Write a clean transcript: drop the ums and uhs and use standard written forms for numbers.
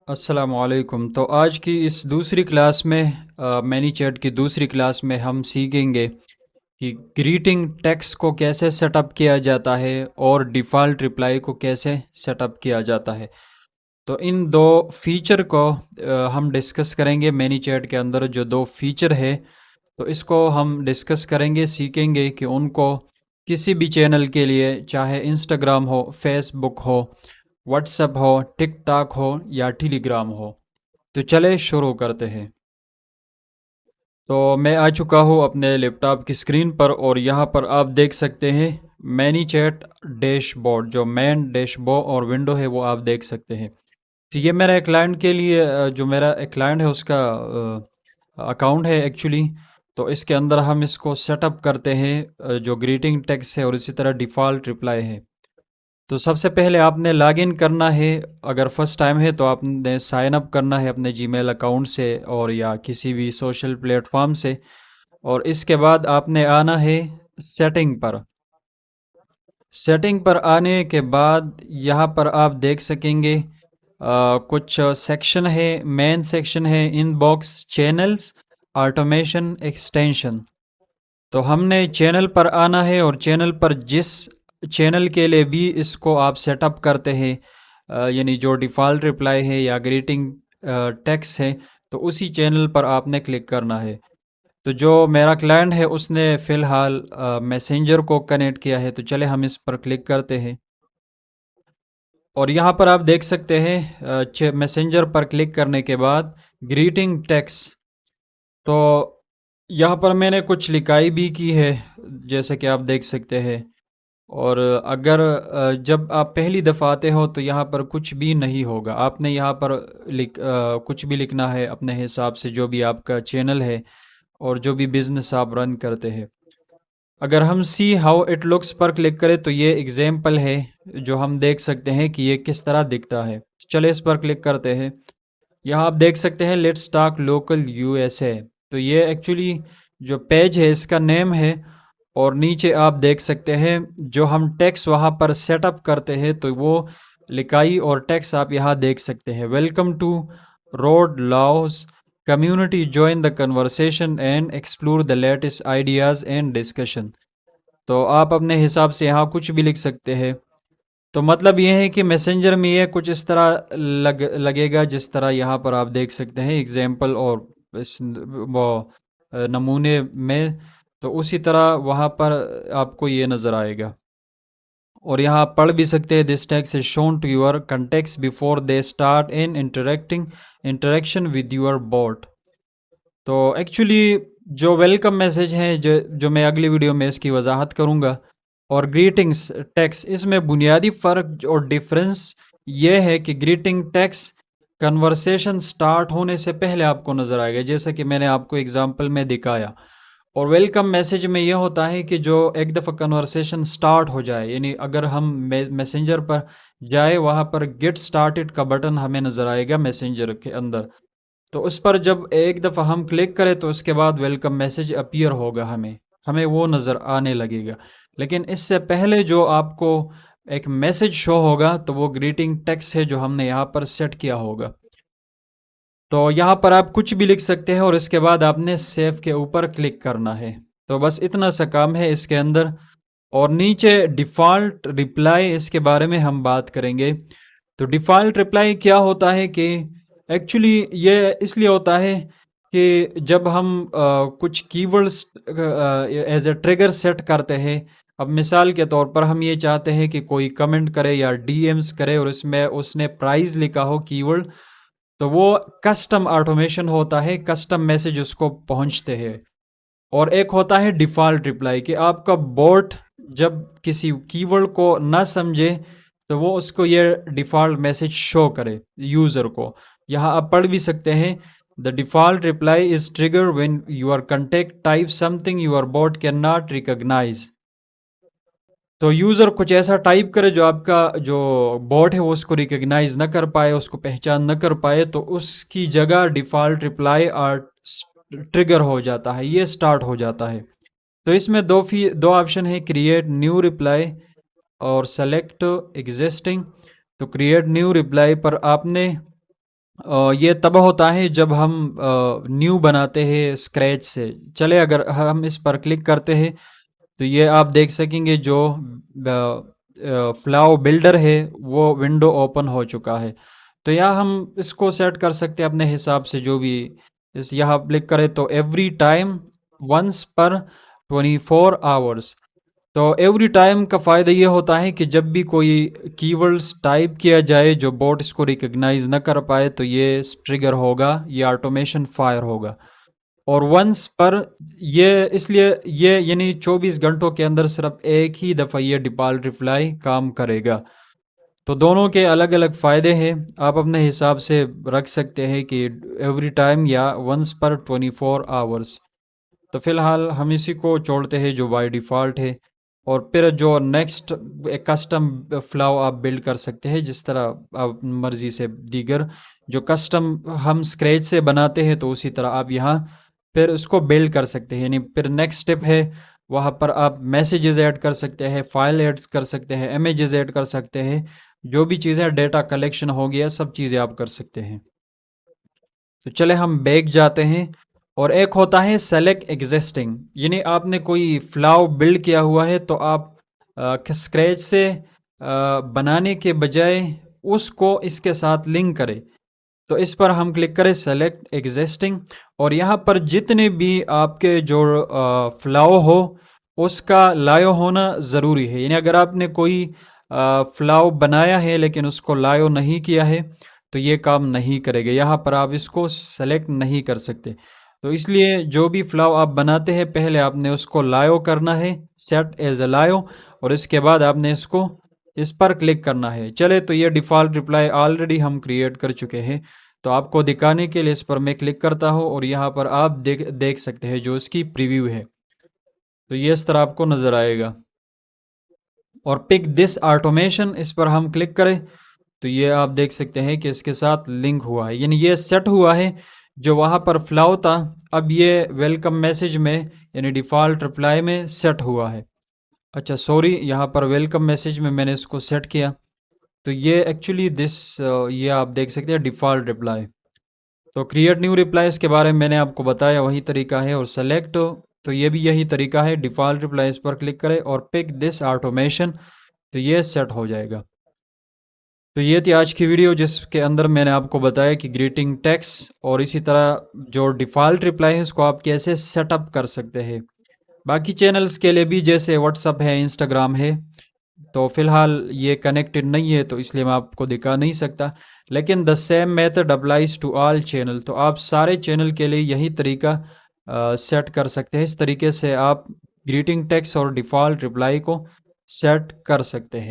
अस्सलामुअलैकुम। तो आज की इस दूसरी क्लास में मैनीचैट की दूसरी क्लास में हम सीखेंगे कि ग्रीटिंग टेक्स्ट को कैसे सेटअप किया जाता है और डिफ़ॉल्ट रिप्लाई को कैसे सेटअप किया जाता है। तो इन दो फीचर को हम डिस्कस करेंगे। मैनीचैट के अंदर जो दो फीचर है तो इसको हम डिस्कस करेंगे, सीखेंगे कि उनको किसी भी चैनल के लिए, चाहे इंस्टाग्राम हो, फेसबुक हो, व्हाट्सएप हो, टिकटॉक हो या टेलीग्राम हो। तो चले शुरू करते हैं। तो मैं आ चुका हूँ अपने लैपटॉप की स्क्रीन पर और यहाँ पर आप देख सकते हैं मैनी चैट डैशबोर्ड, जो मेन डैशबोर्ड और विंडो है वो आप देख सकते हैं। तो ये मेरा एक क्लाइंट के लिए जो मेरा एक क्लाइंट है उसका अकाउंट है एक्चुअली। तो इसके अंदर हम इसको सेटअप करते हैं, जो ग्रीटिंग टेक्स्ट है और इसी तरह डिफ़ॉल्ट रिप्लाई है। तो सबसे पहले आपने लॉगिन करना है। अगर फर्स्ट टाइम है तो आपने साइन अप करना है अपने जीमेल अकाउंट से और या किसी भी सोशल प्लेटफॉर्म से। और इसके बाद आपने आना है सेटिंग पर। सेटिंग पर आने के बाद यहाँ पर आप देख सकेंगे कुछ सेक्शन है। मेन सेक्शन है इनबॉक्स, चैनल्स, ऑटोमेशन, एक्सटेंशन। तो हमने चैनल पर आना है और चैनल पर जिस चैनल के लिए भी इसको आप सेटअप करते हैं, यानी जो डिफ़ॉल्ट रिप्लाई है या ग्रीटिंग टेक्स्ट है, तो उसी चैनल पर आपने क्लिक करना है। तो जो मेरा क्लाइंट है उसने फ़िलहाल मैसेंजर को कनेक्ट किया है, तो चले हम इस पर क्लिक करते हैं। और यहाँ पर आप देख सकते हैं मैसेंजर पर क्लिक करने के बाद ग्रीटिंग टेक्स्ट। तो यहाँ पर मैंने कुछ लिखाई भी की है, जैसे कि आप देख सकते हैं। और अगर जब आप पहली दफ़ा आते हो तो यहाँ पर कुछ भी नहीं होगा। आपने यहाँ पर कुछ भी लिखना है अपने हिसाब से, जो भी आपका चैनल है और जो भी बिज़नेस आप रन करते हैं। अगर हम सी हाउ इट लुक्स पर क्लिक करें तो ये एग्जाम्पल है, जो हम देख सकते हैं कि ये किस तरह दिखता है। चले इस पर क्लिक करते हैं। यहाँ आप देख सकते हैं लेट्स टॉक लोकल यूएसए। तो ये एक्चुअली जो पेज है इसका नेम है। और नीचे आप देख सकते हैं जो हम टेक्स्ट वहाँ पर सेटअप करते हैं, तो वो लिखाई और टेक्स्ट आप यहाँ देख सकते हैं। Welcome to road loss community, join the conversation and explore the latest ideas and discussion. तो आप अपने हिसाब से यहाँ कुछ भी लिख सकते हैं। तो मतलब ये है कि मैसेंजर में ये कुछ इस तरह लगेगा जिस तरह यहाँ पर आप देख सकते हैं एग्जाम्पल और इस वो नमूने में। तो उसी तरह वहाँ पर आपको ये नज़र आएगा। और यहाँ आप पढ़ भी सकते हैं this text is shown to your context before they start in interaction with your bot. तो एक्चुअली जो वेलकम मैसेज है, जो मैं अगली वीडियो में इसकी वजाहत करूँगा, और ग्रीटिंग्स टेक्स्ट, इसमें बुनियादी फ़र्क और डिफरेंस ये है कि ग्रीटिंग टेक्स्ट कन्वर्सेशन स्टार्ट होने से पहले आपको नज़र आएगा, जैसा कि मैंने आपको एग्जांपल में दिखाया। और वेलकम मैसेज में यह होता है कि जो एक दफ़ा कन्वर्सेशन स्टार्ट हो जाए, यानी अगर हम मैसेंजर पर जाए, वहाँ पर गेट स्टार्टेड का बटन हमें नज़र आएगा मैसेंजर के अंदर। तो उस पर जब एक दफ़ा हम क्लिक करें तो उसके बाद वेलकम मैसेज अपीयर होगा, हमें हमें वो नज़र आने लगेगा। लेकिन इससे पहले जो आपको एक मैसेज शो होगा तो वो ग्रीटिंग टेक्स्ट है जो हमने यहाँ पर सेट किया होगा। तो यहाँ पर आप कुछ भी लिख सकते हैं और इसके बाद आपने सेव के ऊपर क्लिक करना है। तो बस इतना सा काम है इसके अंदर। और नीचे डिफ़ॉल्ट रिप्लाई, इसके बारे में हम बात करेंगे। तो डिफ़ॉल्ट रिप्लाई क्या होता है कि एक्चुअली ये इसलिए होता है कि जब हम कुछ keywords as a trigger set करते हैं। अब मिसाल के तौर पर हम ये चाहते हैं कि कोई कमेंट करे या डीएम्स करे और इसमें उसने प्राइस लिखा हो कीवर्ड, तो वो कस्टम ऑटोमेशन होता है, कस्टम मैसेज उसको पहुंचते हैं। और एक होता है डिफ़ॉल्ट रिप्लाई कि आपका बोट जब किसी कीवर्ड को ना समझे तो वो उसको ये डिफ़ॉल्ट मैसेज शो करे यूज़र को। यहाँ आप पढ़ भी सकते हैं the default reply is trigger when your contact type something your bot can not recognise. तो यूज़र कुछ ऐसा टाइप करे जो आपका जो बॉट है वो उसको रिकग्नाइज ना कर पाए, उसको पहचान ना कर पाए, तो उसकी जगह डिफ़ॉल्ट रिप्लाई और ट्रिगर हो जाता है, ये स्टार्ट हो जाता है। तो इसमें दो ऑप्शन है, क्रिएट न्यू रिप्लाई और सेलेक्ट एग्जिस्टिंग। तो क्रिएट न्यू रिप्लाई पर आपने ये तब होता है जब हम न्यू बनाते हैं स्क्रैच से। चले अगर हम इस पर क्लिक करते हैं तो ये आप देख सकेंगे जो फ्लाव बिल्डर है वो विंडो ओपन हो चुका है। तो यहाँ हम इसको सेट कर सकते हैं अपने हिसाब से, जो भी इस यहाँ क्लिक करें तो एवरी टाइम वंस पर 24 आवर्स। तो एवरी टाइम का फ़ायदा ये होता है कि जब भी कोई कीवर्ड्स टाइप किया जाए जो बोट इसको रिकग्नाइज न कर पाए तो ये ट्रिगर होगा, ये ऑटोमेशन फायर होगा। और वंस पर ये इसलिए ये यानी 24 घंटों के अंदर सिर्फ एक ही दफ़ा ये डिफ़ॉल्ट रिप्लाई काम करेगा। तो दोनों के अलग अलग फ़ायदे हैं, आप अपने हिसाब से रख सकते हैं कि एवरी टाइम या वंस पर 24 आवर्स। तो फिलहाल हम इसी को छोड़ते हैं जो बाय डिफ़ॉल्ट है। और फिर जो नेक्स्ट एक कस्टम फ्लाव आप बिल्ड कर सकते हैं जिस तरह आप मर्ज़ी से, दीगर जो कस्टम हम स्क्रैच से बनाते हैं तो उसी तरह आप यहाँ फिर उसको बिल्ड कर सकते हैं। यानी फिर नेक्स्ट स्टेप है वहाँ पर आप मैसेजेस ऐड कर सकते हैं, फाइल ऐड कर सकते हैं, इमेजेस ऐड कर सकते हैं, जो भी चीज़ें डेटा कलेक्शन हो गया सब चीज़ें आप कर सकते हैं। तो चले हम बैक जाते हैं। और एक होता है सेलेक्ट एग्जिस्टिंग, यानी आपने कोई फ्लाव बिल्ड किया हुआ है तो आप स्क्रैच से बनाने के बजाय उसको इसके साथ लिंक करें। तो इस पर हम क्लिक करें सेलेक्ट एग्जिस्टिंग, और यहाँ पर जितने भी आपके जो फ्लाव हो उसका लायो होना ज़रूरी है। यानी अगर आपने कोई फ्लाव बनाया है लेकिन उसको लायो नहीं किया है तो ये काम नहीं करेगा, यहाँ पर आप इसको सेलेक्ट नहीं कर सकते। तो इसलिए जो भी फ्लाव आप बनाते हैं पहले आपने उसको लायो करना है, सेट एज अ लायो, और इसके बाद आपने इसको इस पर क्लिक करना है। चले तो ये डिफ़ॉल्ट रिप्लाई ऑलरेडी हम क्रिएट कर चुके हैं, तो आपको दिखाने के लिए इस पर मैं क्लिक करता हूँ और यहाँ पर आप देख सकते हैं जो इसकी प्रीव्यू है। तो ये इस तरह आपको नज़र आएगा। और पिक दिस ऑटोमेशन, इस पर हम क्लिक करें तो ये आप देख सकते हैं कि इसके साथ लिंक हुआ है, यानी ये सेट हुआ है। जो वहाँ पर फ्लाव था अब ये वेलकम मैसेज में यानी डिफ़ॉल्ट रिप्लाई में सेट हुआ है। अच्छा सॉरी, यहाँ पर वेलकम मैसेज में मैंने इसको सेट किया तो ये एक्चुअली ये आप देख सकते हैं डिफ़ॉल्ट रिप्लाई। तो क्रिएट न्यू रिप्लाईज के बारे में मैंने आपको बताया वही तरीका है, और सेलेक्ट तो ये भी यही तरीका है, डिफ़ॉल्ट रिप्लाईज पर क्लिक करें और पिक दिस ऑटोमेशन, तो ये सेट हो जाएगा। तो ये थी आज की वीडियो जिसके अंदर मैंने आपको बताया कि ग्रीटिंग टेक्स्ट और इसी तरह जो डिफ़ॉल्ट रिप्लाई है उसको आप कैसे सेटअप कर सकते हैं। बाकी चैनल्स के लिए भी जैसे व्हाट्सअप है, इंस्टाग्राम है, तो फ़िलहाल ये कनेक्टेड नहीं है तो इसलिए मैं आपको दिखा नहीं सकता, लेकिन the same method applies to all channel. तो आप सारे चैनल के लिए यही तरीका सेट कर सकते हैं। इस तरीके से आप ग्रीटिंग टेक्स्ट और डिफ़ॉल्ट रिप्लाई को सेट कर सकते हैं।